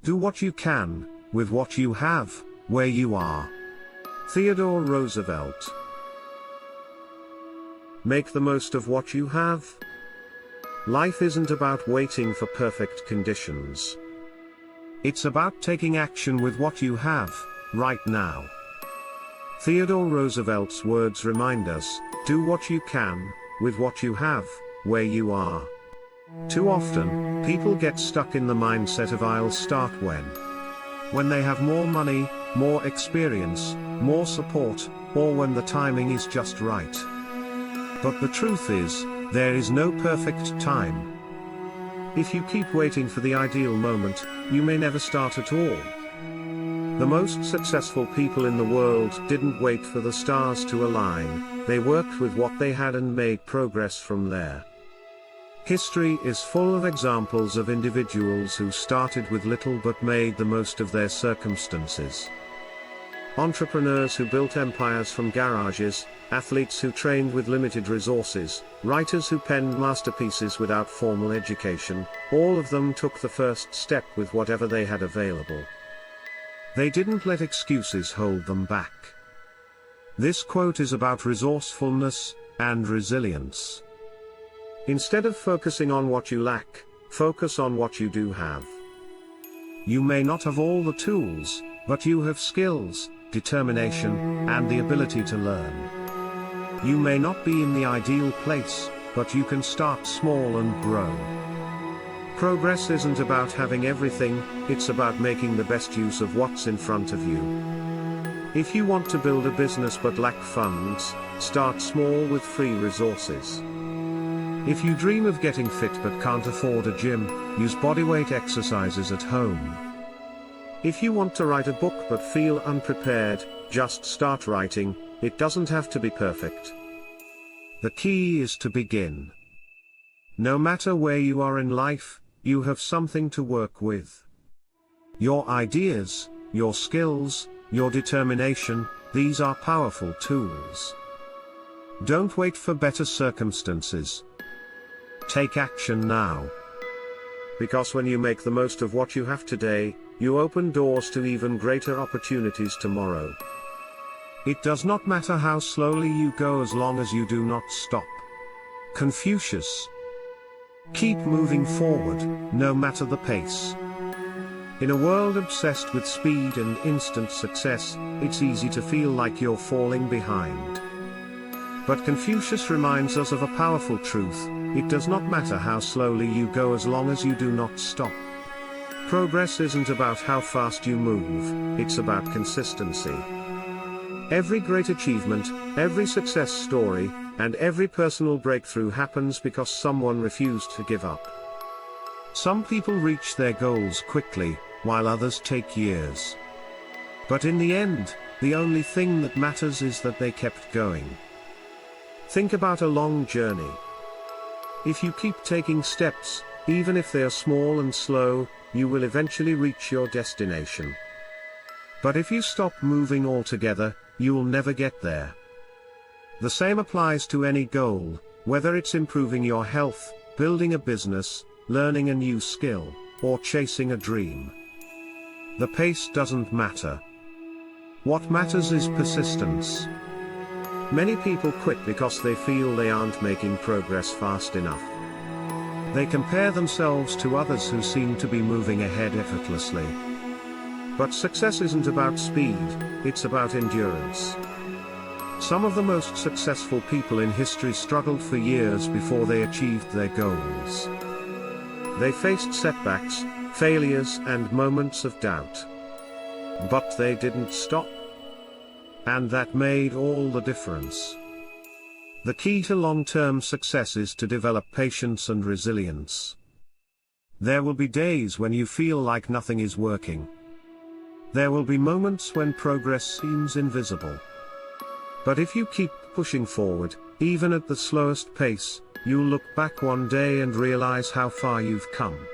Do what you can, with what you have, where you are. Theodore Roosevelt. Make the most of what you have. Life isn't about waiting for perfect conditions. It's about taking action with what you have, right now. Theodore Roosevelt's words remind us, do what you can, with what you have, where you are. Too often, people get stuck in the mindset of I'll start when they have more money, more experience, more support, or when the timing is just right. But the truth is, there is no perfect time. If you keep waiting for the ideal moment, you may never start at all. The most successful people in the world didn't wait for the stars to align, they worked with what they had and made progress from there. History is full of examples of individuals who started with little but made the most of their circumstances. Entrepreneurs who built empires from garages, athletes who trained with limited resources, writers who penned masterpieces without formal education, all of them took the first step with whatever they had available. They didn't let excuses hold them back. This quote is about resourcefulness and resilience. Instead of focusing on what you lack, focus on what you do have. You may not have all the tools, but you have skills, determination, and the ability to learn. You may not be in the ideal place, but you can start small and grow. Progress isn't about having everything, it's about making the best use of what's in front of you. If you want to build a business but lack funds, start small with free resources. If you dream of getting fit but can't afford a gym, use bodyweight exercises at home. If you want to write a book but feel unprepared, just start writing, it doesn't have to be perfect. The key is to begin. No matter where you are in life, you have something to work with. Your ideas, your skills, your determination, these are powerful tools. Don't wait for better circumstances. Take action now. Because when you make the most of what you have today, you open doors to even greater opportunities tomorrow. It does not matter how slowly you go as long as you do not stop. Confucius. Keep moving forward, no matter the pace. In a world obsessed with speed and instant success, it's easy to feel like you're falling behind. But Confucius reminds us of a powerful truth, it does not matter how slowly you go as long as you do not stop. Progress isn't about how fast you move, it's about consistency. Every great achievement, every success story, and every personal breakthrough happens because someone refused to give up. Some people reach their goals quickly, while others take years. But in the end, the only thing that matters is that they kept going. Think about a long journey. If you keep taking steps, even if they are small and slow, you will eventually reach your destination. But if you stop moving altogether, you will never get there. The same applies to any goal, whether it's improving your health, building a business, learning a new skill, or chasing a dream. The pace doesn't matter. What matters is persistence. Many people quit because they feel they aren't making progress fast enough. They compare themselves to others who seem to be moving ahead effortlessly. But success isn't about speed, it's about endurance. Some of the most successful people in history struggled for years before they achieved their goals. They faced setbacks, failures, and moments of doubt. But they didn't stop. And that made all the difference. The key to long-term success is to develop patience and resilience. There will be days when you feel like nothing is working. There will be moments when progress seems invisible. But if you keep pushing forward, even at the slowest pace, you'll look back one day and realize how far you've come.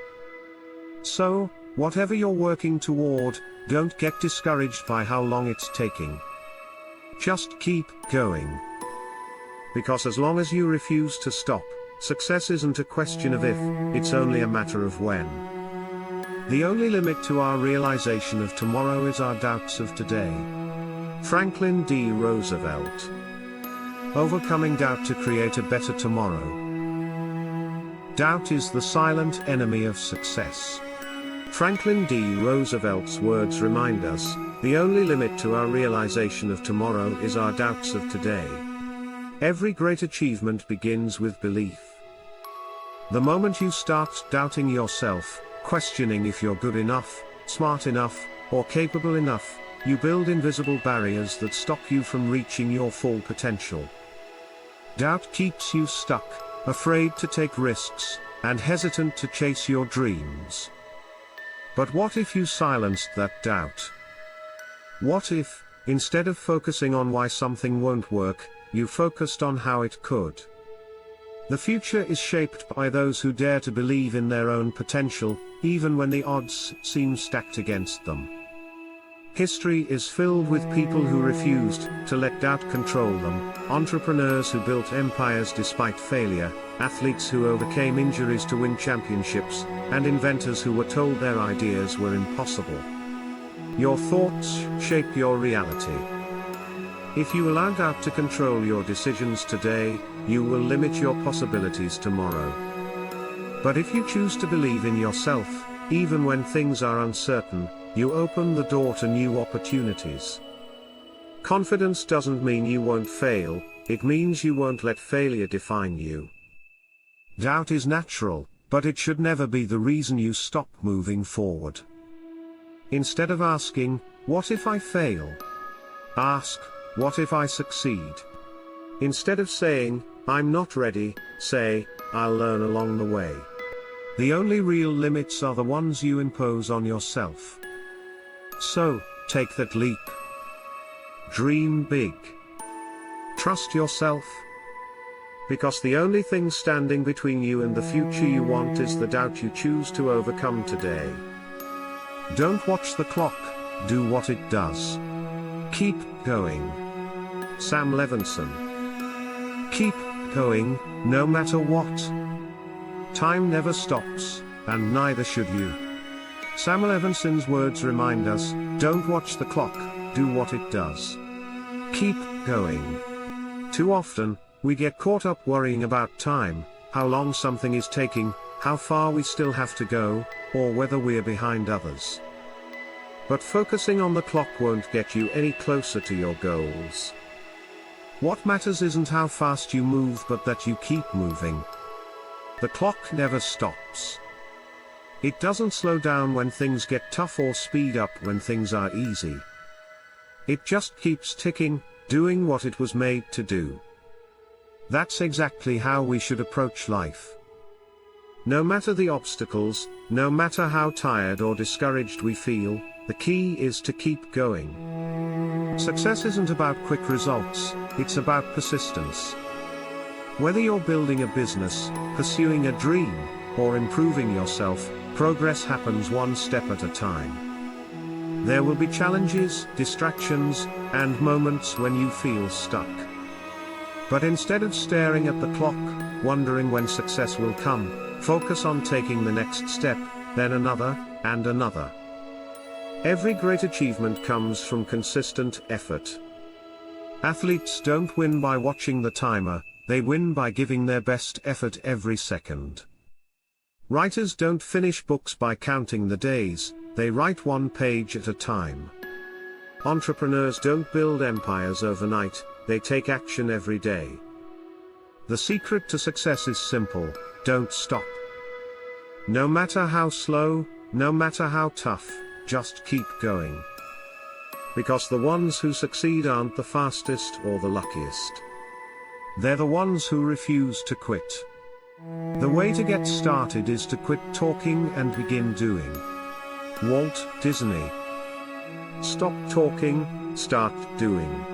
So, whatever you're working toward, don't get discouraged by how long it's taking. Just keep going. Because as long as you refuse to stop, success isn't a question of if, it's only a matter of when. The only limit to our realization of tomorrow is our doubts of today. Franklin D. Roosevelt. Overcoming doubt to create a better tomorrow. Doubt is the silent enemy of success. Franklin D. Roosevelt's words remind us, the only limit to our realization of tomorrow is our doubts of today. Every great achievement begins with belief. The moment you start doubting yourself, questioning if you're good enough, smart enough, or capable enough, you build invisible barriers that stop you from reaching your full potential. Doubt keeps you stuck, afraid to take risks, and hesitant to chase your dreams. But what if you silenced that doubt? What if, instead of focusing on why something won't work, you focused on how it could? The future is shaped by those who dare to believe in their own potential, even when the odds seem stacked against them. History is filled with people who refused to let doubt control them, entrepreneurs who built empires despite failure, athletes who overcame injuries to win championships, and inventors who were told their ideas were impossible. Your thoughts shape your reality. If you allow doubt to control your decisions today, you will limit your possibilities tomorrow. But if you choose to believe in yourself, even when things are uncertain, you open the door to new opportunities. Confidence doesn't mean you won't fail, it means you won't let failure define you. Doubt is natural, but it should never be the reason you stop moving forward. Instead of asking, "What if I fail?" ask, "What if I succeed?" Instead of saying, "I'm not ready," say, "I'll learn along the way." The only real limits are the ones you impose on yourself. So, take that leap. Dream big. Trust yourself. Because the only thing standing between you and the future you want is the doubt you choose to overcome today. Don't watch the clock, do what it does. Keep going. Sam Levinson. Keep going, no matter what. Time never stops, and neither should you. Sam Levinson's words remind us, don't watch the clock, do what it does. Keep going. Too often, we get caught up worrying about time, how long something is taking, how far we still have to go, or whether we're behind others. But focusing on the clock won't get you any closer to your goals. What matters isn't how fast you move but that you keep moving. The clock never stops. It doesn't slow down when things get tough or speed up when things are easy. It just keeps ticking, doing what it was made to do. That's exactly how we should approach life. No matter the obstacles, no matter how tired or discouraged we feel, the key is to keep going. Success isn't about quick results, it's about persistence. Whether you're building a business, pursuing a dream, or improving yourself, progress happens one step at a time. There will be challenges, distractions, and moments when you feel stuck. But instead of staring at the clock, wondering when success will come, focus on taking the next step, then another, and another. Every great achievement comes from consistent effort. Athletes don't win by watching the timer, they win by giving their best effort every second. Writers don't finish books by counting the days, they write one page at a time. Entrepreneurs don't build empires overnight, they take action every day. The secret to success is simple, don't stop. No matter how slow, no matter how tough, just keep going. Because the ones who succeed aren't the fastest or the luckiest. They're the ones who refuse to quit. The way to get started is to quit talking and begin doing. Walt Disney. Stop talking, start doing.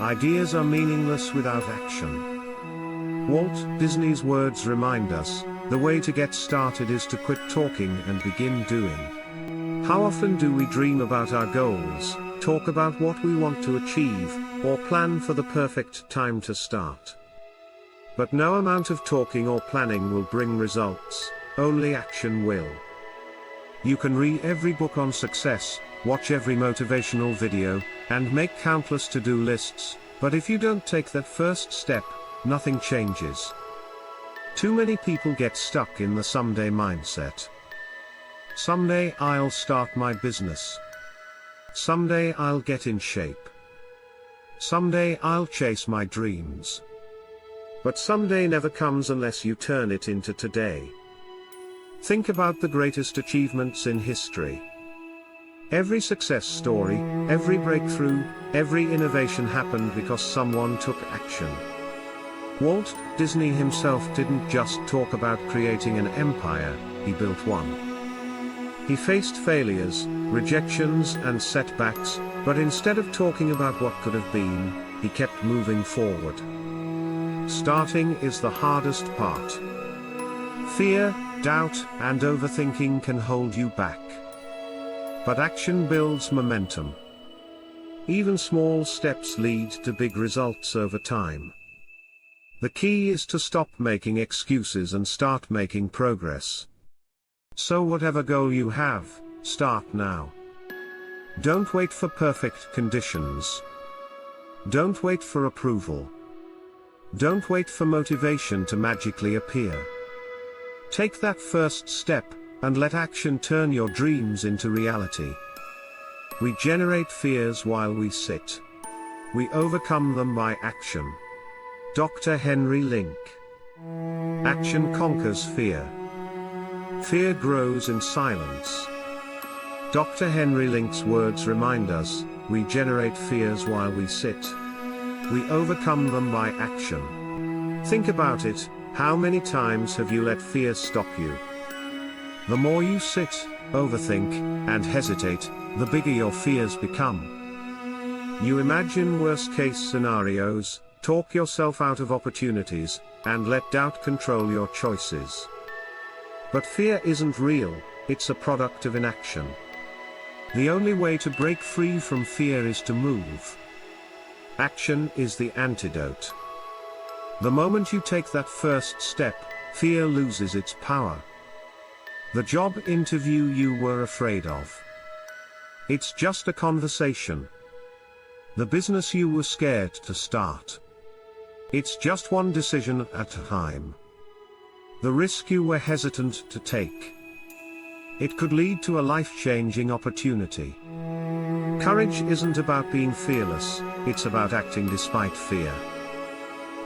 Ideas are meaningless without action. Walt Disney's words remind us, the way to get started is to quit talking and begin doing. How often do we dream about our goals, talk about what we want to achieve, or plan for the perfect time to start? But no amount of talking or planning will bring results, only action will. You can read every book on success, watch every motivational video, and make countless to-do lists, but if you don't take that first step, nothing changes. Too many people get stuck in the someday mindset. Someday I'll start my business. Someday I'll get in shape. Someday I'll chase my dreams. But someday never comes unless you turn it into today. Think about the greatest achievements in history. Every success story, every breakthrough, every innovation happened because someone took action. Walt Disney himself didn't just talk about creating an empire, he built one. He faced failures, rejections and setbacks, but instead of talking about what could have been, he kept moving forward. Starting is the hardest part. Fear, doubt, and overthinking can hold you back. But action builds momentum. Even small steps lead to big results over time. The key is to stop making excuses and start making progress. So whatever goal you have, start now. Don't wait for perfect conditions. Don't wait for approval. Don't wait for motivation to magically appear. Take that first step, and let action turn your dreams into reality. We generate fears while we sit. We overcome them by action. Dr. Henry Link. Action conquers fear. Fear grows in silence. Dr. Henry Link's words remind us, we generate fears while we sit. We overcome them by action. Think about it, how many times have you let fear stop you? The more you sit, overthink, and hesitate, the bigger your fears become. You imagine worst-case scenarios, talk yourself out of opportunities, and let doubt control your choices. But fear isn't real, it's a product of inaction. The only way to break free from fear is to move. Action is the antidote. The moment you take that first step, fear loses its power. The job interview you were afraid of. It's just a conversation. The business you were scared to start. It's just one decision at a time. The risk you were hesitant to take. It could lead to a life-changing opportunity. Courage isn't about being fearless, it's about acting despite fear.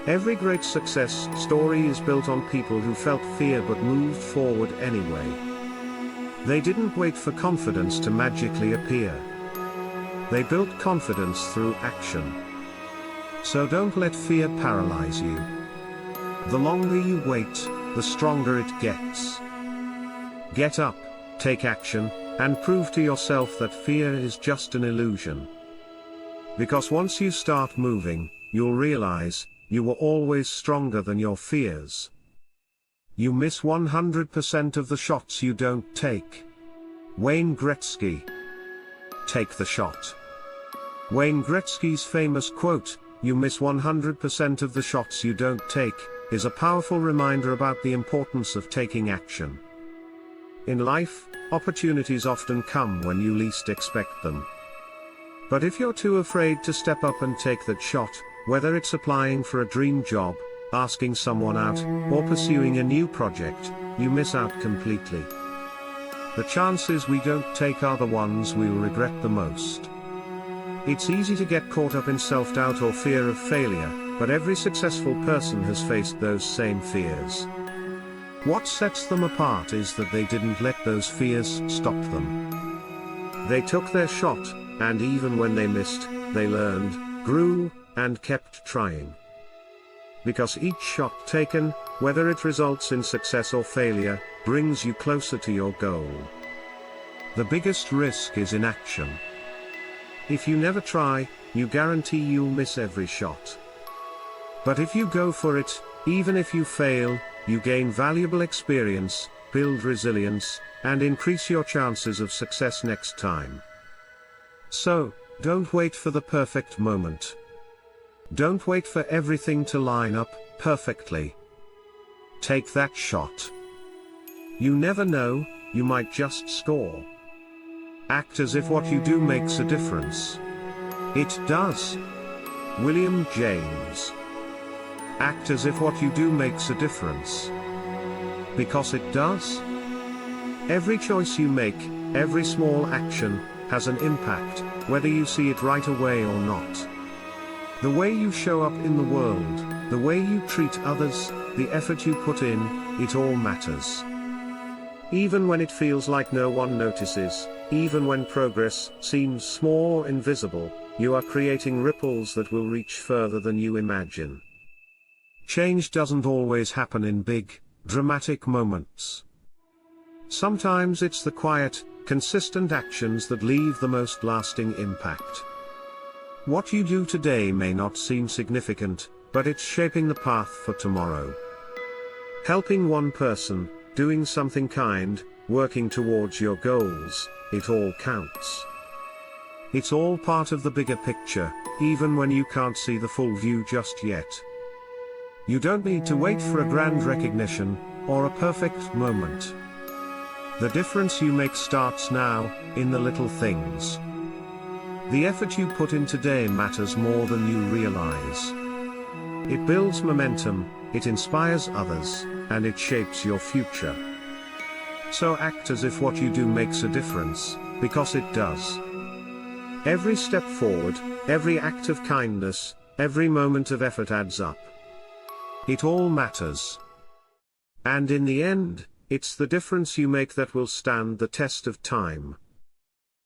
Every great success story is built on people who felt fear but moved forward anyway. They didn't wait for confidence to magically appear. They built confidence through action. So don't let fear paralyze you. The longer you wait, the stronger it gets. Get up, take action, and prove to yourself that fear is just an illusion. Because once you start moving, you'll realize, you were always stronger than your fears. You miss 100% of the shots you don't take. Wayne Gretzky. Take the shot. Wayne Gretzky's famous quote, "You miss 100% of the shots you don't take," is a powerful reminder about the importance of taking action. In life, opportunities often come when you least expect them. But if you're too afraid to step up and take that shot, whether it's applying for a dream job, asking someone out, or pursuing a new project, you miss out completely. The chances we don't take are the ones we'll regret the most. It's easy to get caught up in self-doubt or fear of failure, but every successful person has faced those same fears. What sets them apart is that they didn't let those fears stop them. They took their shot, and even when they missed, they learned, grew, and kept trying. Because each shot taken, whether it results in success or failure, brings you closer to your goal. The biggest risk is inaction. If you never try, you guarantee you'll miss every shot. But if you go for it, even if you fail, you gain valuable experience, build resilience, and increase your chances of success next time. So, don't wait for the perfect moment. Don't wait for everything to line up perfectly. Take that shot. You never know, you might just score. Act as if what you do makes a difference. It does. William James. Act as if what you do makes a difference. Because it does. Every choice you make, every small action, has an impact, whether you see it right away or not. The way you show up in the world, the way you treat others, the effort you put in, it all matters. Even when it feels like no one notices, even when progress seems small or invisible, you are creating ripples that will reach further than you imagine. Change doesn't always happen in big, dramatic moments. Sometimes it's the quiet, consistent actions that leave the most lasting impact. What you do today may not seem significant, but it's shaping the path for tomorrow. Helping one person, doing something kind, working towards your goals, it all counts. It's all part of the bigger picture, even when you can't see the full view just yet. You don't need to wait for a grand recognition, or a perfect moment. The difference you make starts now, in the little things. The effort you put in today matters more than you realize. It builds momentum, it inspires others, and it shapes your future. So act as if what you do makes a difference, because it does. Every step forward, every act of kindness, every moment of effort adds up. It all matters. And in the end, it's the difference you make that will stand the test of time.